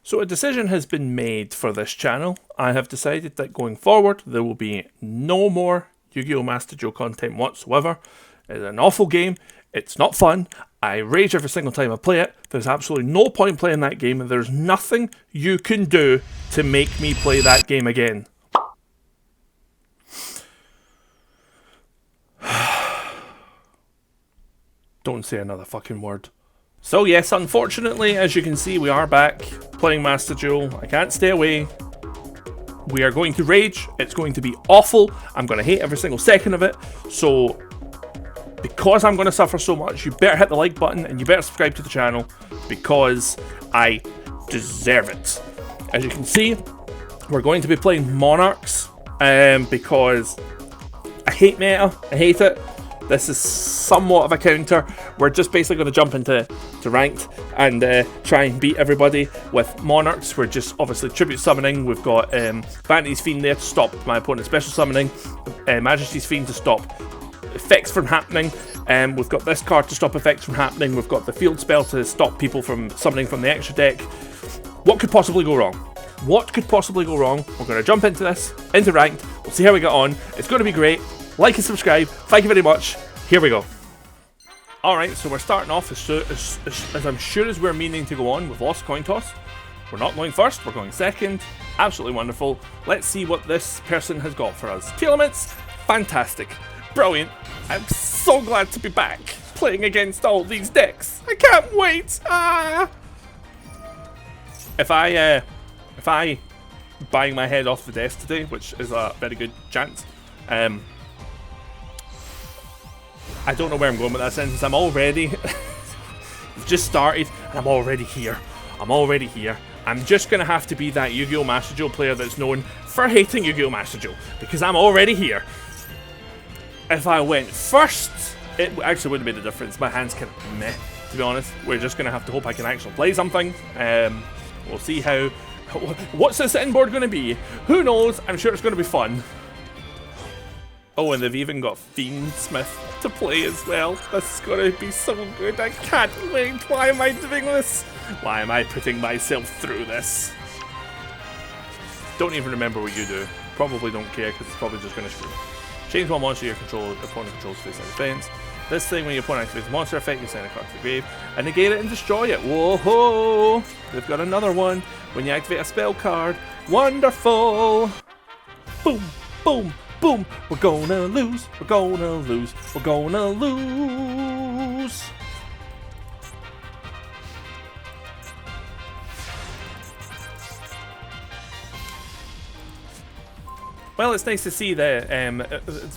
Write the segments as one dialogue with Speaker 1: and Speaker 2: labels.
Speaker 1: So a decision has been made for this channel. I have decided that going forward there will be no more Yu-Gi-Oh! Master Duel content whatsoever. It's an awful game. It's not fun. I rage every single time I play it. There's absolutely no point playing that game, and there's nothing you can do to make me play that game again. Don't say another fucking word. So yes, unfortunately, as you can see, we are back playing Master Duel. I can't stay away. We are going to rage. It's going to be awful. I'm going to hate every single second of it. So, because I'm going to suffer so much, you better hit the like button and you better subscribe to the channel because I deserve it. As you can see, we're going to be playing Monarchs because I hate meta. I hate it. This is somewhat of a counter. We're just basically going to jump into ranked and try and beat everybody with Monarchs. We're just obviously tribute summoning. We've got Vanity's Fiend there to stop my opponent's special summoning. Majesty's Fiend to stop effects from happening. We've got this card to stop effects from happening. We've got the field spell to stop people from summoning from the extra deck. What could possibly go wrong? What could possibly go wrong? We're going to jump into this, into ranked. We'll see how we get on. It's going to be great. Like and subscribe. Thank you very much. Here we go. Alright, so we're starting off as I'm sure as we're meaning to go on. We've lost coin toss. We're not going first, we're going second. Absolutely wonderful. Let's see what this person has got for us. Two elements. Fantastic. Brilliant. I'm so glad to be back playing against all these decks. I can't wait. If I bang my head off the desk today, which is a very good chance, I don't know where I'm going with that sentence. I'm already... We've just started, and I'm already here. I'm already here. I'm just going to have to be that Yu-Gi-Oh! Master Duel player that's known for hating Yu-Gi-Oh! Master Duel, because I'm already here. If I went first, it actually wouldn't have made a difference. My hand's kind of meh, to be honest. We're just going to have to hope I can actually play something. We'll see how... What's the sitting board going to be? Who knows? I'm sure it's going to be fun. Oh, and they've even got Fiendsmith to play as well. This is going to be so good. I can't wait. Why am I doing this? Why am I putting myself through this? Don't even remember what you do. Probably don't care because it's probably just going to screw. Change one monster your opponent controls face out defense. This thing, when your opponent activates the monster effect, you send a card to the grave and negate it and destroy it. Whoa! They've got another one. When you activate a spell card. Wonderful! Boom! Boom! Boom! We're gonna lose! We're gonna lose! We're gonna lose! Well, it's nice to see that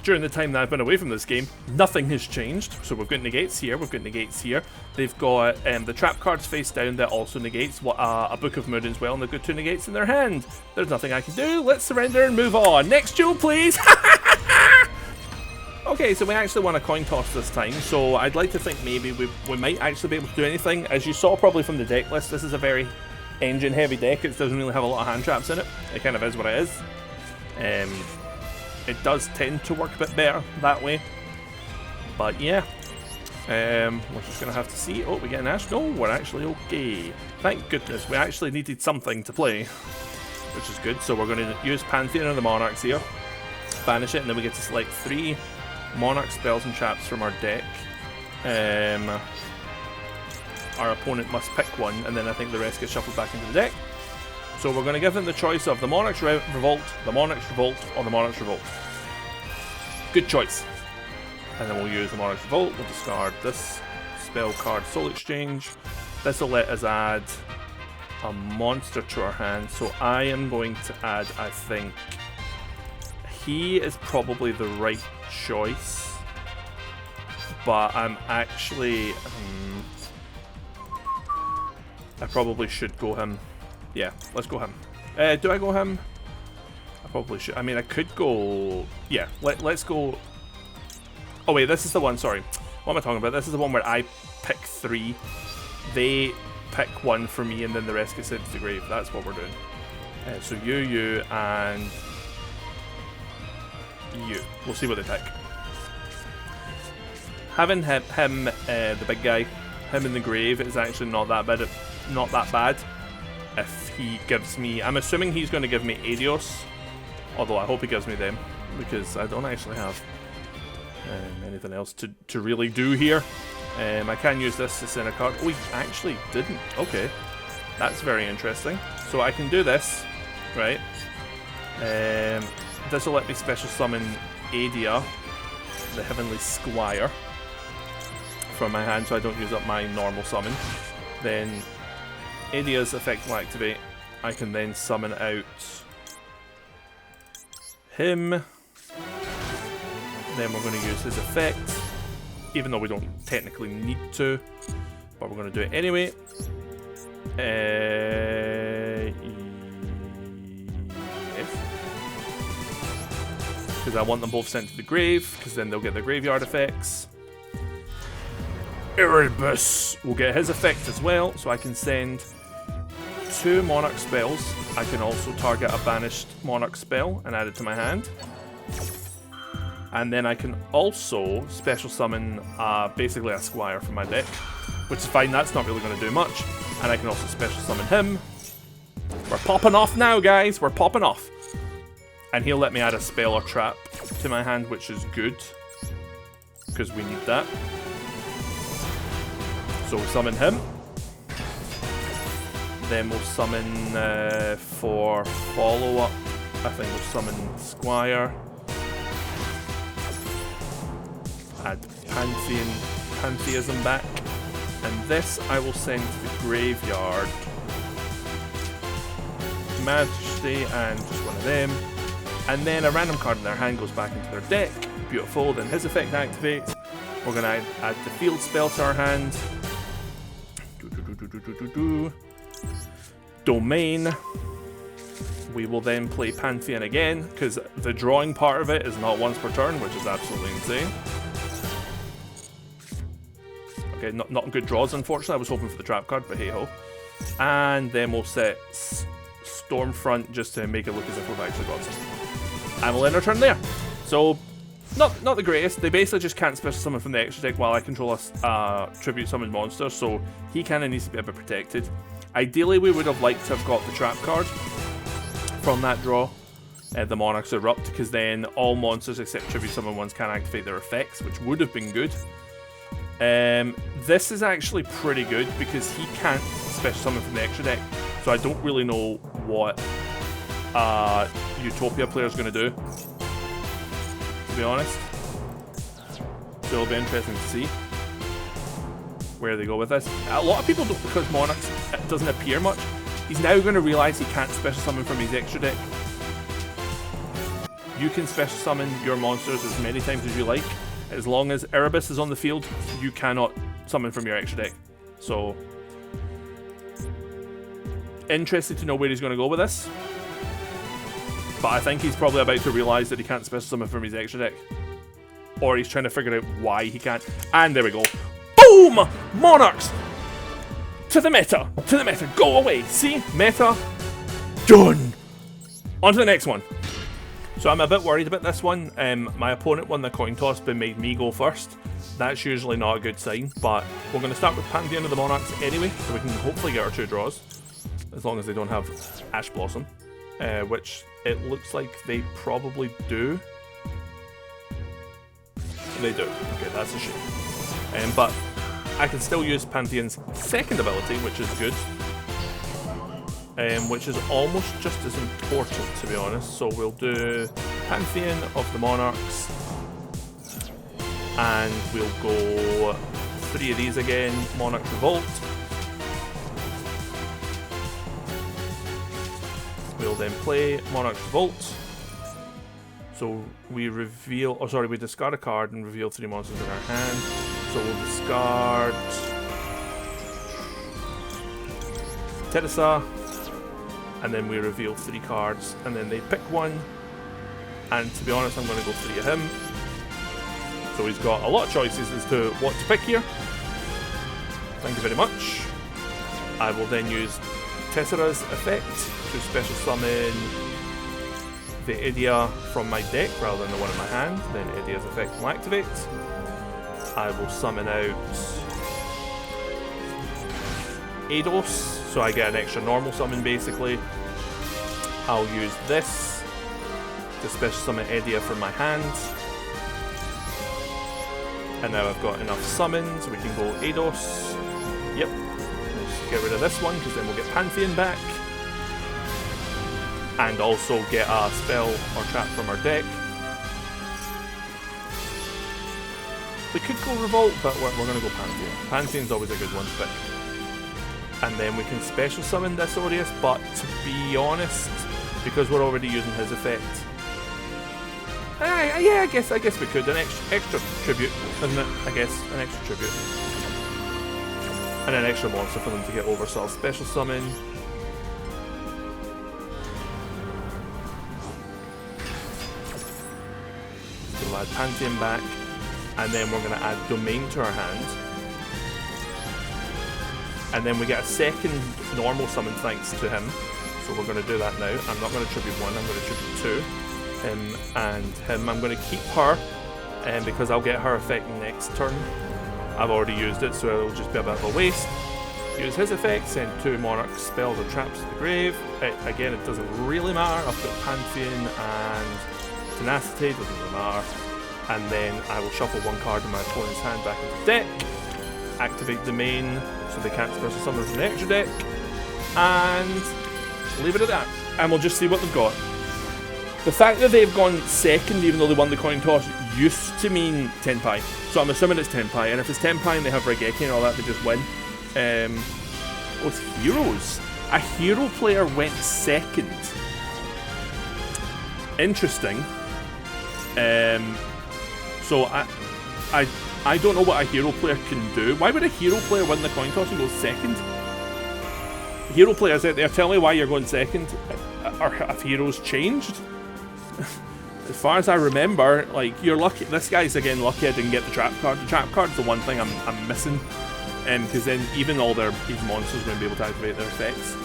Speaker 1: during the time that I've been away from this game, nothing has changed. So we've got negates here, we've got negates here. They've got the trap cards face down that also negates a Book of Moon as well, and they've got two negates in their hand. There's nothing I can do. Let's surrender and move on. Next duel, please! Okay, so we actually won a coin toss this time, so I'd like to think maybe we might actually be able to do anything. As you saw probably from the deck list, this is a very engine-heavy deck. It doesn't really have a lot of hand traps in it. It kind of is what it is. It does tend to work a bit better that way, but yeah, we're just gonna have to see. Oh, we get an Ash. No, we're actually okay. Thank goodness, we actually needed something to play, which is good. So we're going to use Pantheon of the Monarchs here, banish it, and then we get to select 3 Monarch spells and traps from our deck. Our opponent must pick one, and then I think the rest get shuffled back into the deck. So we're going to give them the choice of the Monarch's Revolt, the Monarch's Revolt, or the Monarch's Revolt. Good choice. And then we'll use the Monarch's Revolt. We'll discard this spell card, Soul Exchange. This will let us add a monster to our hand. So I am going to add, I think, he is probably the right choice. But I'm actually... I probably should go him. Yeah, let's go him. Do I go him? I probably should. I mean, I could go... Yeah, let's go... Oh wait, this is the one, sorry. What am I talking about? This is the one where I pick 3. They pick 1 for me, and then the rest gets sent to the grave. That's what we're doing. So you, and... you. We'll see what they pick. Having him, the big guy, him in the grave is actually not that bad. if he gives me... I'm assuming he's going to give me Adios, although I hope he gives me them, because I don't actually have anything else to really do here. I can use this to send a card. Oh, he actually didn't. Okay, that's very interesting. So I can do this, right? This will let me special summon Adia, the Heavenly Squire, from my hand, so I don't use up my normal summon. Then Adia's effect will activate. I can then summon out him. Then we're going to use his effect, even though we don't technically need to, but we're going to do it anyway. Yes. Because I want them both sent to the grave, because then they'll get the graveyard effects. Erebus will get his effect as well, so I can send 2 Monarch spells. I can also target a banished Monarch spell and add it to my hand. And then I can also special summon basically a Squire from my deck, which is fine, that's not really going to do much. And I can also special summon him. We're popping off now, guys, we're popping off. And he'll let me add a spell or trap to my hand, which is good, because we need that. So we'll summon him. Then we'll summon for follow-up. I think we'll summon Squire. Add Pantheism back. And this I will send to the graveyard. Majesty and just one of them. And then a random card in their hand goes back into their deck. Beautiful. Then his effect activates. We're going to add the field spell to our hand. Domain. We will then play Pantheon again, because the drawing part of it is not once per turn, which is absolutely insane. Okay, not good draws, unfortunately. I was hoping for the trap card, but hey-ho. And then we'll set Stormfront just to make it look as if we've actually got something. And we'll end our turn there. So, not the greatest. They basically just can't special summon from the extra deck while I control a tribute summoned monster, so he kind of needs to be a bit protected. Ideally, we would have liked to have got the trap card from that draw, the Monarch's Erupt, because then all monsters except tribute summoned ones can activate their effects, which would have been good. This is actually pretty good because he can't special summon from the extra deck, so I don't really know what Utopia player is going to do, to be honest. So it'll be interesting to see where they go with this. A lot of people don't, because Monarch doesn't appear much. He's now going to realise he can't special summon from his extra deck. You can special summon your monsters as many times as you like. As long as Erebus is on the field, you cannot summon from your extra deck. So, interested to know where he's going to go with this. But I think he's probably about to realise that he can't special summon from his extra deck. Or he's trying to figure out why he can't. And there we go. Boom! Monarchs! To the meta! To the meta! Go away! See? Meta. Done! On to the next one. So I'm a bit worried about this one. My opponent won the coin toss but made me go first. That's usually not a good sign, but we're going to start with Pantheon of the Monarchs anyway, so we can hopefully get our 2 draws. As long as they don't have Ash Blossom. Which it looks like they probably do. They do. Okay, that's a shame. But I can still use Pantheon's second ability, which is good. Which is almost just as important, to be honest. So we'll do Pantheon of the Monarchs. And we'll go 3 of these again. Monarch Revolt. We'll then play Monarch Revolt. So we reveal, oh sorry, we discard a card and reveal 3 monsters in our hand. So we'll discard Teresa, and then we reveal 3 cards, and then they pick one. And to be honest, I'm going to go 3 of him. So he's got a lot of choices as to what to pick here. Thank you very much. I will then use Tessera's effect to special summon the Idia from my deck rather than the one in my hand. Then Idia's effect will activate. I will summon out Eidos, So I get an extra normal summon basically. I'll use this to special summon Edia from my hand. And now I've got enough summons, we can go Eidos. Yep. Let's get rid of this one because then we'll get Pantheon back. And also get a spell or trap from our deck. We could go Revolt, but we're going to go Pantheon. Pantheon's always a good one to pick. And then we can special summon this Aureus, but to be honest, because we're already using his effect, yeah, I guess we could. An extra tribute, isn't it? I guess an extra tribute, and an extra monster for them to get over. So I'll special summon. We'll add Pantheon back, and then we're going to add Domain to our hand. And then we get a second normal summon thanks to him. So we're going to do that now. I'm not going to tribute one, I'm going to tribute two. Him and him. I'm going to keep her because I'll get her effect next turn. I've already used it, so it'll just be a bit of a waste. Use his effect, send 2 Monarch spells or traps to the grave. Again, it doesn't really matter. I've got Pantheon and Tenacity, doesn't really matter. And then I will shuffle 1 card in my opponent's hand back into the deck. Activate Domain so they can't special summon from the extra deck. And leave it at that. And we'll just see what they've got. The fact that they've gone second, even though they won the coin toss, used to mean Tenpai. So I'm assuming it's Tenpai. And if it's Tenpai and they have Raigeki and all that, they just win. Oh, it's Heroes. A hero player went second. Interesting. So I don't know what a hero player can do. Why would a hero player win the coin toss and go second? Hero players out there, tell me why you're going second. Or have heroes changed? As far as I remember, like, you're lucky. This guy's again lucky I didn't get the trap card. The trap card's the one thing I'm missing. Because then even all these monsters won't be able to activate their effects.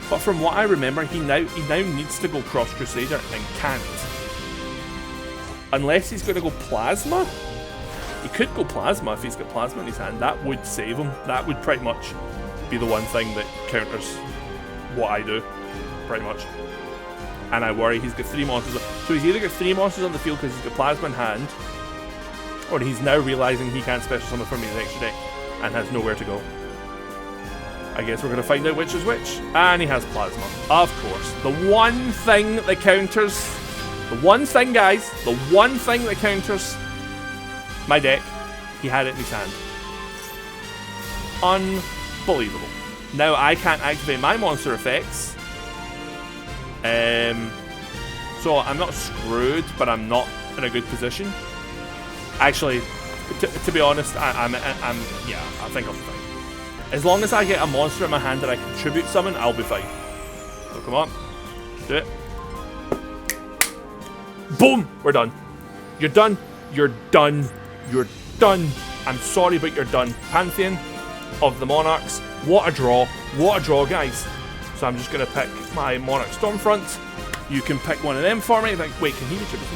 Speaker 1: But from what I remember, he now needs to go Cross Crusader and can't. Unless he's going to go Plasma. He could go Plasma if he's got Plasma in his hand. That would save him. That would pretty much be the one thing that counters what I do. Pretty much. And I worry he's got 3 monsters. So he's either got 3 monsters on the field because he's got Plasma in hand, or he's now realising he can't special summon from his extra deck and has nowhere to go. I guess we're going to find out which is which. And he has Plasma. Of course. The one thing that counters... The one thing, guys. The one thing that counters my deck. He had it in his hand. Unbelievable. Now I can't activate my monster effects. So I'm not screwed, but I'm not in a good position. Actually, to be honest, I'm yeah, I think I'll be fine. As long as I get a monster in my hand that I can tribute summon, I'll be fine. So come on, do it. Boom! We're done. You're done. You're done. You're done. I'm sorry, but you're done. Pantheon of the Monarchs. What a draw. What a draw, guys. So I'm just going to pick my Monarch Stormfront. You can pick one of them for me. Like, wait, can he contribute?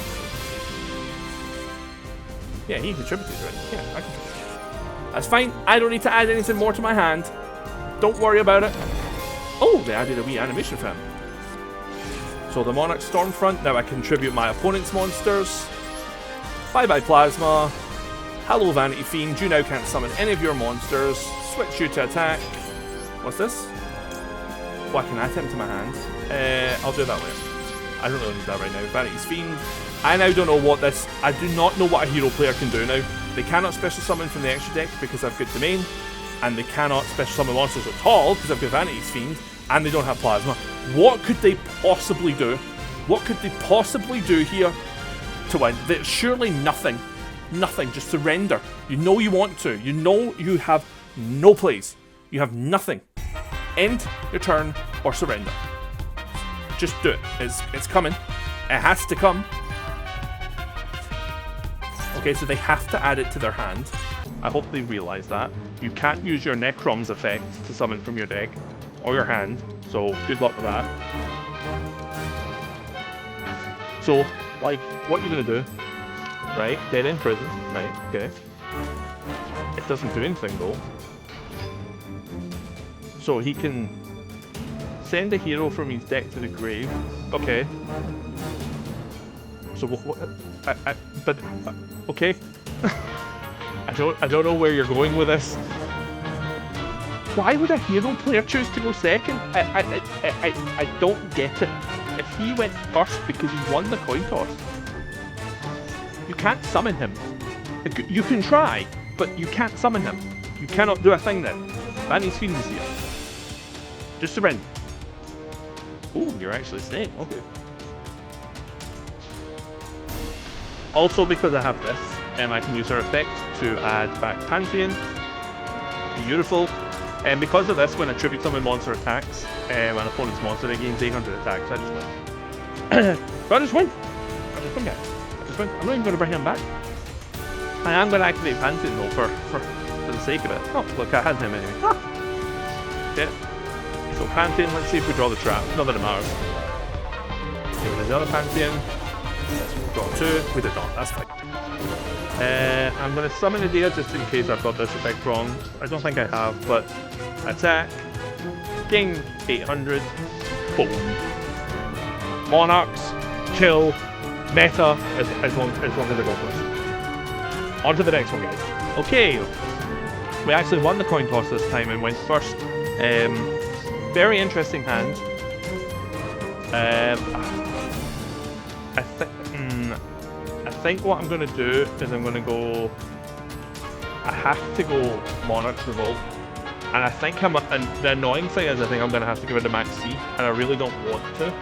Speaker 1: Yeah, he contributed, right? Yeah, I contributed. That's fine. I don't need to add anything more to my hand. Don't worry about it. Oh, they added a wee animation for him. So the Monarch Stormfront. Now I contribute my opponent's monsters. Bye-bye Plasma. Hello Vanity Fiend. You now can't summon any of your monsters. Switch you to attack. What's this? Oh, I can add him to my hand. I'll do that later. I don't really need that right now. Vanity's Fiend. I now don't know what this... I do not know what a hero player can do now. They cannot special summon from the extra deck because I've got Domain. And they cannot special summon monsters at all because I've got Vanity's Fiend. And they don't have Plasma. What could they possibly do? What could they possibly do here to win? There's surely nothing. Nothing. Just surrender. You know you want to. You know you have no plays. You have nothing. End your turn or surrender. Just do it. It's coming. It has to come. Okay, so they have to add it to their hand. I hope they realise that. You can't use your Necrom's effect to summon from your deck or your hand. So good luck with that. So, like, what are you going to do? Right? Dead in prison. Right, okay. It doesn't do anything though. So he can send a hero from his deck to the grave. Okay. So what? Okay. I don't know where you're going with this. Why would a hero player choose to go second? I don't get it. If he went first because he won the coin toss, you can't summon him. You can try, but you can't summon him. You cannot do a thing then. Vanny's Fiend's here. Just surrender. Ooh, you're actually staying. Okay. Also, because I have this, I can use her effect to add back Pantheon. Beautiful. And because of this, when a tribute summon monster attacks, an opponent's monster, it gains 800 attacks. I just win. So I just win. I just win, guys. I just win. I'm not even going to bring him back. I am going to activate Pantheon though for the sake of it. Oh, look, I had him anyway. Okay. So Pantheon, let's see if we draw the trap. Not that it matters. Okay, with the other Pantheon, let's draw 2. We did not. That's fine. I'm going to summon Adia just in case I've got this effect wrong. I don't think I have, but attack, gain 800, boom. Monarchs, kill, meta, as long as I go first. On to the next one, guys. Okay, we actually won the coin toss this time and went first. Very interesting hand. I think what I'm going to do is I'm going to go... I have to go Monarch's Revolt. And I think and the annoying thing is I think I'm going to have to give it a Max C, and I really don't want to.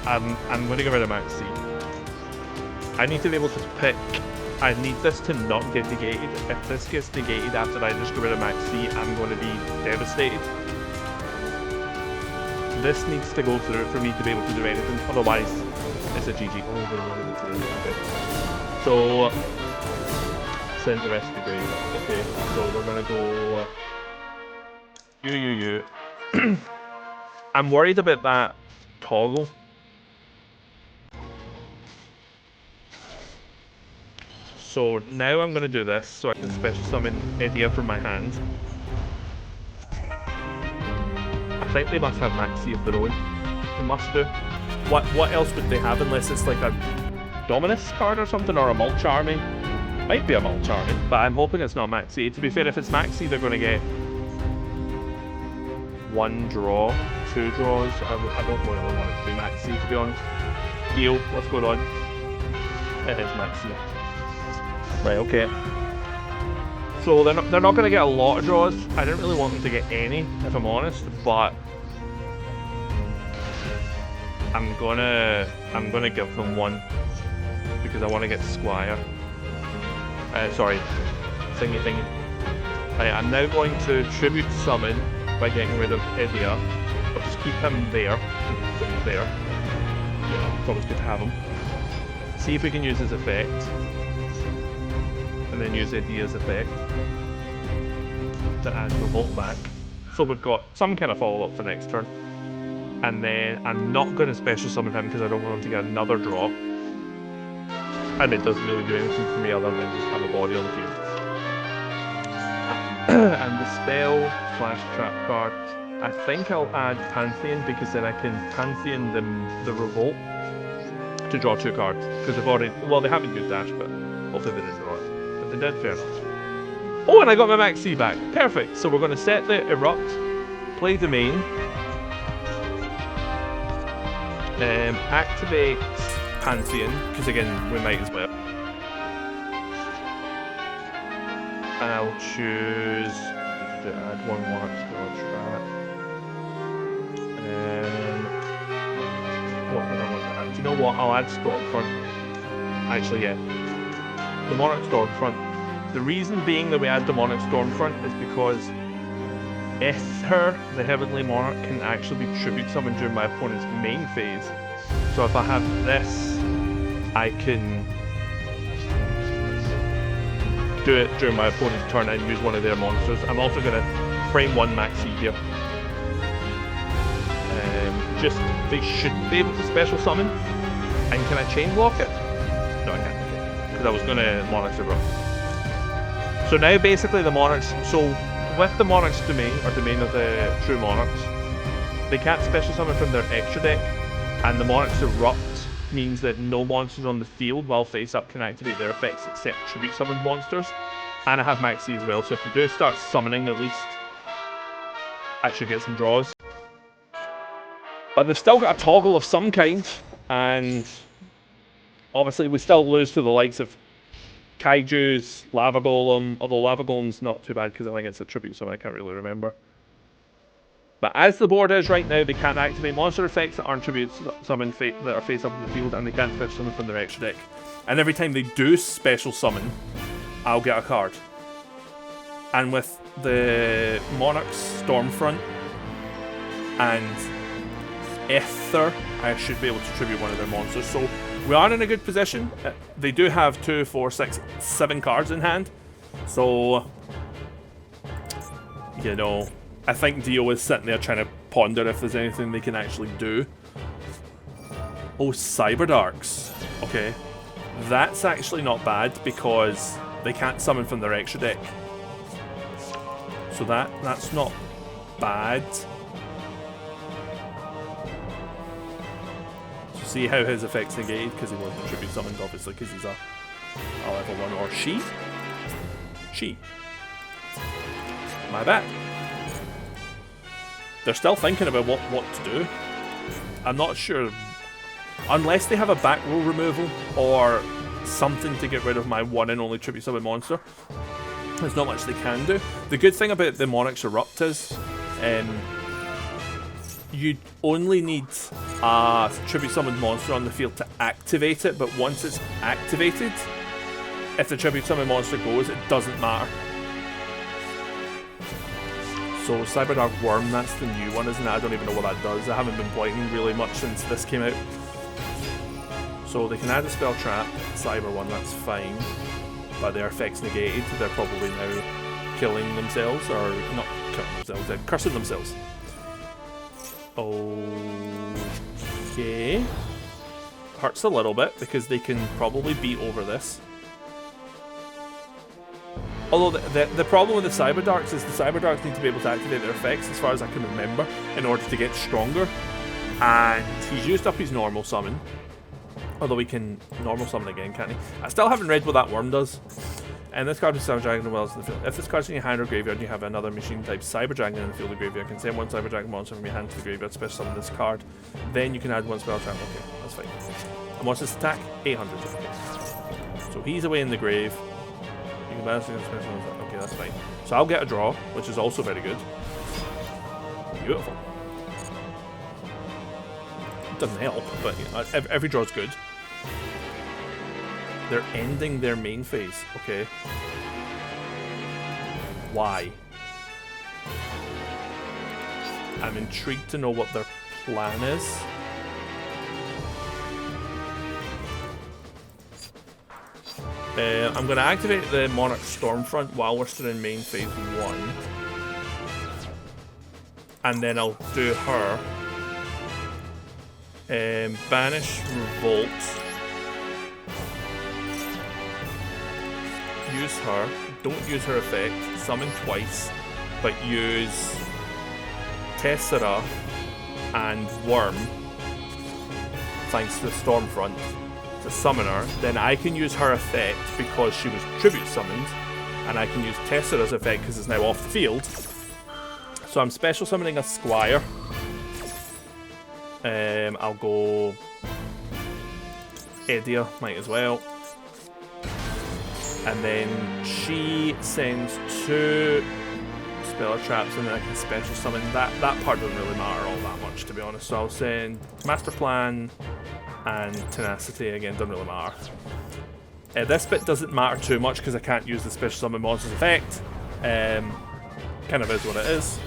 Speaker 1: I'm going to give it a Max C. I need to be able to pick... I need this to not get negated. If this gets negated after I just give it a Max C, I'm going to be devastated. This needs to go through for me to be able to do anything, otherwise it's a GG. Okay. So, send the rest to the grave. Okay, so we're gonna go... You. I'm worried about that toggle. So now I'm gonna do this so I can special summon Adia from my hand. I think they must have Max C of their own. They must do. What else would they have unless it's like a Dominus card or something, or a Mulch Army? Might be a Mulch Army, but I'm hoping it's not Max C. To be fair, if it's Max C, they're going to get 1 draw, 2 draws. I don't really want it to be Max C, to be honest. Heal, what's going on? It is Max C. Right, okay. So they're not going to get a lot of draws. I didn't really want them to get any, if I'm honest, but I'm gonna give them 1 because I want to get Squire. Sorry, thingy. Right, I'm now going to tribute summon by getting rid of Adia. I'll just keep him there. There. Yeah, it's always good to have him. See if we can use his effect. And then use Adia's effect to add Revolt back. So we've got some kind of follow-up for next turn. And then I'm not going to special summon him because I don't want him to get another draw. And it doesn't really do anything for me other than just have a body on the field. And the spell / trap card, I think I'll add Pantheon because then I can Pantheon the Revolt to draw 2 cards. Because they've already, well, they haven't used Dash, but hopefully they didn't draw it. But they did, fair enough. Oh, and I got my Max C back. Perfect. So we're going to set the Erupt, play Domain, activate Pantheon, because again, we might as well. And I'll choose to add 1 Monarch to trap. What can I want to add? Do you know what? I'll add Stormfront. Actually, yeah. The Monarch Stormfront. The reason being that we add the Monarch Stormfront is because Ether, the Heavenly Monarch, can actually be tribute summoned during my opponent's main phase. So if I have this, I can do it during my opponent's turn and use one of their monsters. I'm also going to frame 1 Max C here. They should be able to special summon. And can I chain block it? No, I can't. Because I was going to Monarch's Erupt. So now basically the Monarchs, so with the Monarch's domain, or domain of the true Monarchs, they can't special summon from their extra deck, and the Monarch's Erupt means that no monsters on the field while face up can activate their effects except tribute summoned monsters. And I have Max C as well, so if we do start summoning at least, I should get some draws. But they've still got a toggle of some kind, and obviously we still lose to the likes of Kaiju's, Lava Golem, although Lava Golem's not too bad because I think it's a tribute summon, I can't really remember. But as the board is right now, they can't activate monster effects that aren't tribute summon that are face up in the field, and they can't special summon from their extra deck. And every time they do special summon, I'll get a card. And with the Monarch's Stormfront and Ether, I should be able to tribute one of their monsters. So we are in a good position. They do have 2, 4, 6, 7 cards in hand. So, you know, I think Dio is sitting there trying to ponder if there's anything they can actually do. Oh, Cyberdarks. Okay. That's actually not bad because they can't summon from their extra deck. So that's not bad. So see how his effect's negated because he wasn't tribute summoned, obviously, because he's a level 1, or she. My bad. They're still thinking about what to do. I'm not sure. Unless they have a back row removal or something to get rid of my one and only tribute summon monster, there's not much they can do. The good thing about the Monarch's Erupt is you only need a tribute summoned monster on the field to activate it, but once it's activated, if the tribute summoned monster goes, it doesn't matter. So Cyberdark Worm, that's the new one, isn't it? I don't even know what that does. I haven't been playing really much since this came out. So they can add a spell trap, Cyber one, that's fine. But their effect's negated, they're probably now killing themselves, or not killing themselves, they're cursing themselves. Okay. Hurts a little bit, because they can probably beat over this. Although the problem with the Cyberdarks is the Cyberdarks need to be able to activate their effects, as far as I can remember, in order to get stronger. And he's used up his normal summon. Although he can normal summon again, can't he? I still haven't read what that worm does. And this card is Cyber Dragon Wells in the field. If this card's in your hand or graveyard and you have another machine type Cyber Dragon in the field or graveyard, you can send one Cyber Dragon monster from your hand to the graveyard, special summon this card. Then you can add one spell trap. Okay, that's fine. And what's this attack? 800. Okay. So he's away in the grave. You can balance against special summon. Okay, that's fine. So I'll get a draw, which is also very good. Beautiful. It doesn't help, but you know, every draw's good. They're ending their main phase. Okay. Why? I'm intrigued to know what their plan is. I'm going to activate the Monarch Stormfront while we're still in main phase 1. And then I'll do her. Banish Revolt. Use her. Don't use her effect. Summon twice. But use Tessera and Worm, thanks to the Stormfront, to summon her. Then I can use her effect because she was tribute summoned, and I can use Tessera's effect because it's now off the field. So I'm special summoning a Squire. I'll go Edia, might as well. And then she sends 2 spell traps, and then I can special summon. That part doesn't really matter all that much, to be honest. So I'll send Master Plan and Tenacity. Again, doesn't really matter. This bit doesn't matter too much because I can't use the special summon monster's effect. Kind of is what it is.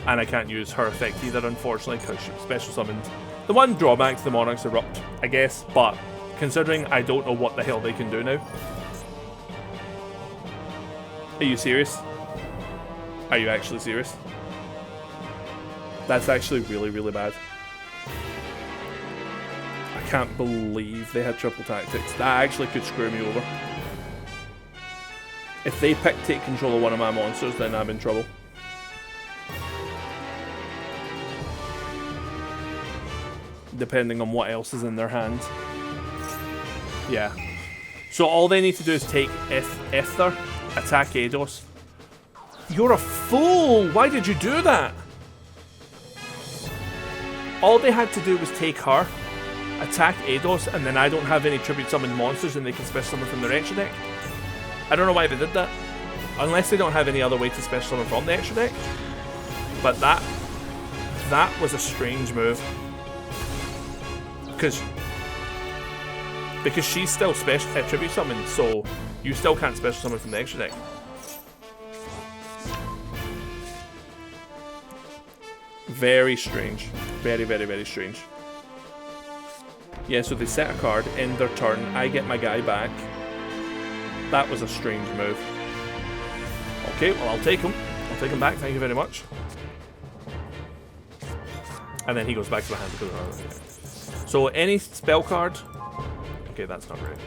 Speaker 1: And I can't use her effect either, unfortunately, because she was special summoned. The one drawback to the Monarch's Erupt, I guess, but considering I don't know what the hell they can do now. Are you serious? Are you actually serious? That's actually really, really bad. I can't believe they had triple tactics. That actually could screw me over. If they pick take control of one of my monsters, then I'm in trouble. Depending on what else is in their hand. Yeah. So all they need to do is take Ether, attack Eidos. You're a fool! Why did you do that? All they had to do was take her, attack Eidos, and then I don't have any tribute summoned monsters and they can special summon from their extra deck. I don't know why they did that. Unless they don't have any other way to special summon from the extra deck. But that was a strange move. Because she's still special tribute summoned, so you still can't special summon from the extra deck. Very strange. Very, very, very strange. Yeah, so they set a card, end their turn, I get my guy back. That was a strange move. Okay, well I'll take him. I'll take him back, thank you very much. And then he goes back to the hand because of that. So any spell card. Okay, that's not right.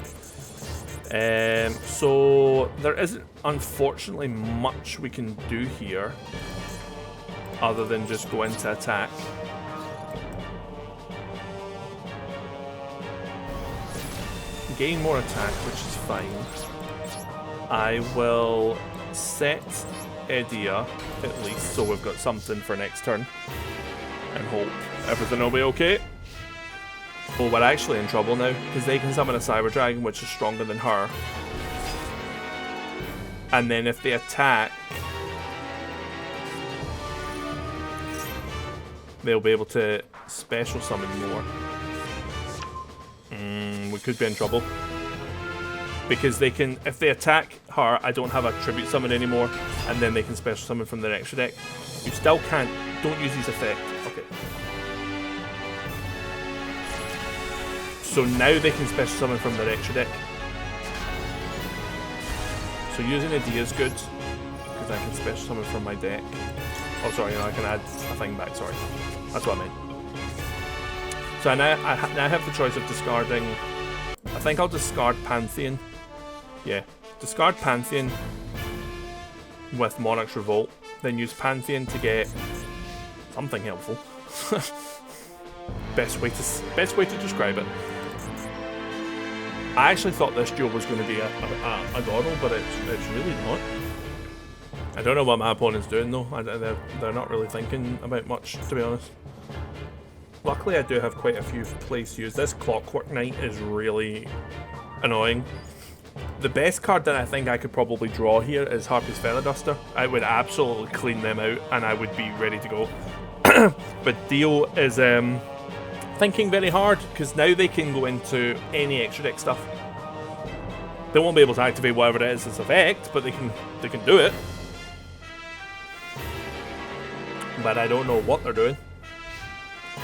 Speaker 1: So there isn't unfortunately much we can do here other than just go into attack. Gain more attack, which is fine. I will set Edia at least, so we've got something for next turn. And hope everything will be okay. Oh, we're actually in trouble now, because they can summon a Cyber Dragon, which is stronger than her. And then if they attack, they'll be able to special summon more. We could be in trouble. Because they can, if they attack her, I don't have a tribute summon anymore, and then they can special summon from their extra deck. You still can't, don't use these effects. Okay. So now they can special summon from their extra deck. So using a D is good, because I can special summon from my deck. Oh sorry, I can add a thing back, sorry. That's what I meant. So I now have the choice of discarding, I think I'll discard Pantheon. Yeah, discard Pantheon with Monarch's Revolt, then use Pantheon to get something helpful. Best way to describe it. I actually thought this duel was going to be a Donald, but it's really not. I don't know what my opponent's doing though. They're not really thinking about much, to be honest. Luckily I do have quite a few plays to use. This Clockwork Knight is really annoying. The best card that I think I could probably draw here is Harpy's Feather Duster. I would absolutely clean them out and I would be ready to go. But Dio is thinking very hard, because now they can go into any extra deck stuff. They won't be able to activate whatever it is as effect, but they can do it. But I don't know what they're doing.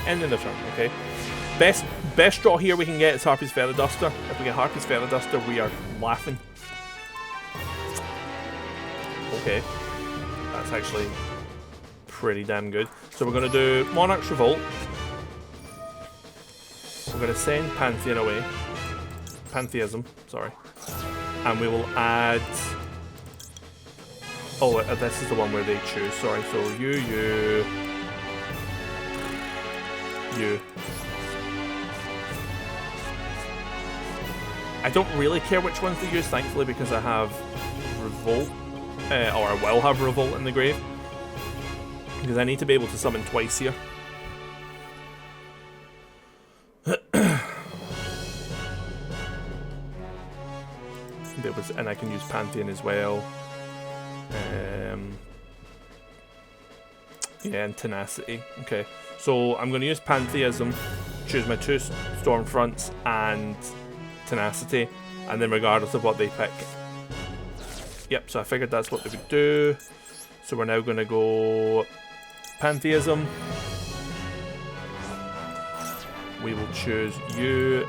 Speaker 1: Ending the turn, okay. Best draw here we can get is Harpy's Feather Duster. If we get Harpy's Feather Duster, we are laughing. Okay. That's actually pretty damn good. So we're going to do Monarch's Revolt. We're going to send Pantheon away. Pantheism, sorry. And we will add... Oh, this is the one where they choose, sorry. So you. I don't really care which ones they use, thankfully, because I have Revolt, or I will have Revolt in the grave. Because I need to be able to summon twice here. And I can use Pantheon as well. Yeah, and Tenacity. Okay, so I'm going to use Pantheism, choose my two Stormfronts and Tenacity, and then regardless of what they pick. Yep, so I figured that's what they would do. So we're now going to go Pantheism. We will choose you,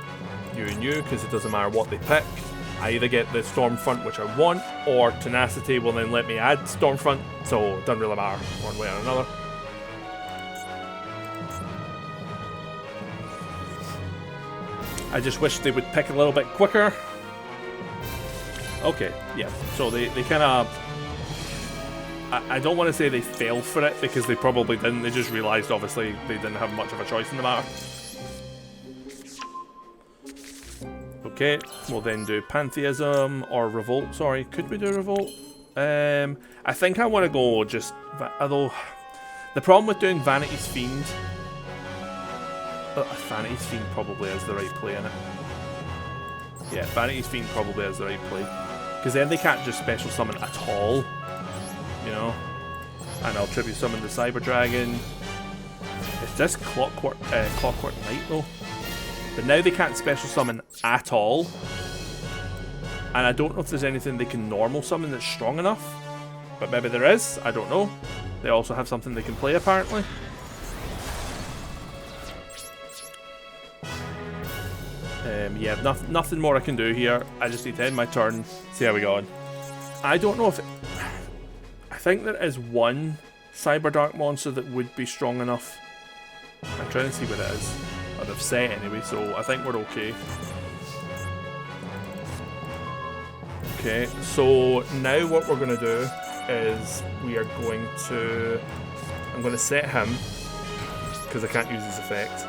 Speaker 1: and you, because it doesn't matter what they pick. I either get the Stormfront, which I want, or Tenacity will then let me add Stormfront, so it doesn't really matter one way or another. I just wish they would pick a little bit quicker. Okay, yeah. So they kind of... I don't want to say they fell for it, because they probably didn't. They just realised, obviously, they didn't have much of a choice in the matter. Okay, we'll then do Pantheism, or Revolt, sorry. Could we do Revolt? I think I want to go just... Although, the problem with doing Vanity's Fiend... Vanity's Fiend probably is the right play in it. Yeah, Vanity's Fiend probably is the right play. Because then they can't just special summon at all. You know? And I'll tribute summon the Cyber Dragon. It's this Clockwork Knight though. But now they can't special summon at all. And I don't know if there's anything they can normal summon that's strong enough. But maybe there is, I don't know. They also have something they can play apparently. Yeah, nothing more I can do here. I just need to end my turn, see how we go on. I don't know if... I think there is one Cyber Dark monster that would be strong enough. I'm trying to see what it is. Or they've set anyway, so I think we're okay. Okay, so now what we're going to do is we are going to... I'm going to set him, because I can't use his effect.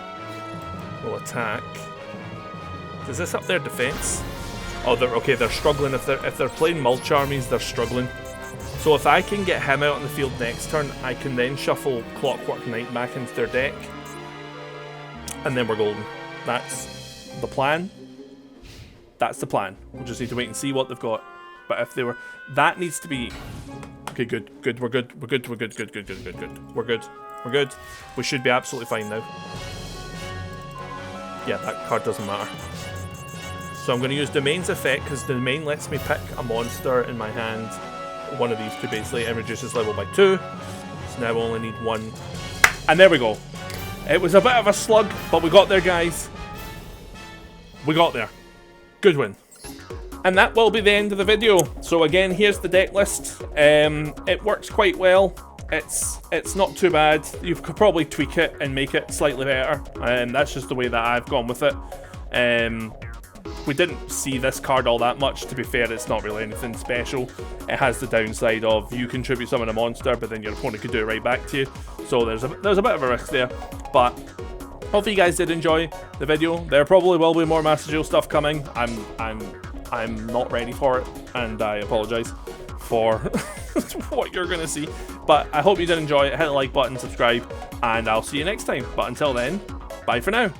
Speaker 1: We'll attack. Does this up their defense? Oh, they're struggling. If they're playing mulch armies, they're struggling. So if I can get him out on the field next turn, I can then shuffle Clockwork Knight back into their deck. And then we're golden. That's the plan. That's the plan. We'll just need to wait and see what they've got. But if they were... That needs to be... Okay, good. We're good. We're good. We're good. We're good. We're good. We should be absolutely fine now. Yeah, that card doesn't matter. So I'm going to use Domain's effect, because Domain lets me pick a monster in my hand. One of these two, basically, and reduces level by 2. So now we only need 1. And there we go. It was a bit of a slug, but we got there, guys. We got there. Good win. And that will be the end of the video. So again, here's the deck list. It works quite well. It's not too bad. You could probably tweak it and make it slightly better. And that's just the way that I've gone with it. We didn't see this card all that much. To be fair, it's not really anything special. It has the downside of you contribute summon a monster, but then your opponent could do it right back to you. So there's a bit of a risk there. But hopefully you guys did enjoy the video. There probably will be more Master Duel stuff coming. I'm not ready for it, and I apologize for what you're gonna see. But I hope you did enjoy it. Hit the like button, subscribe, and I'll see you next time. But until then, bye for now.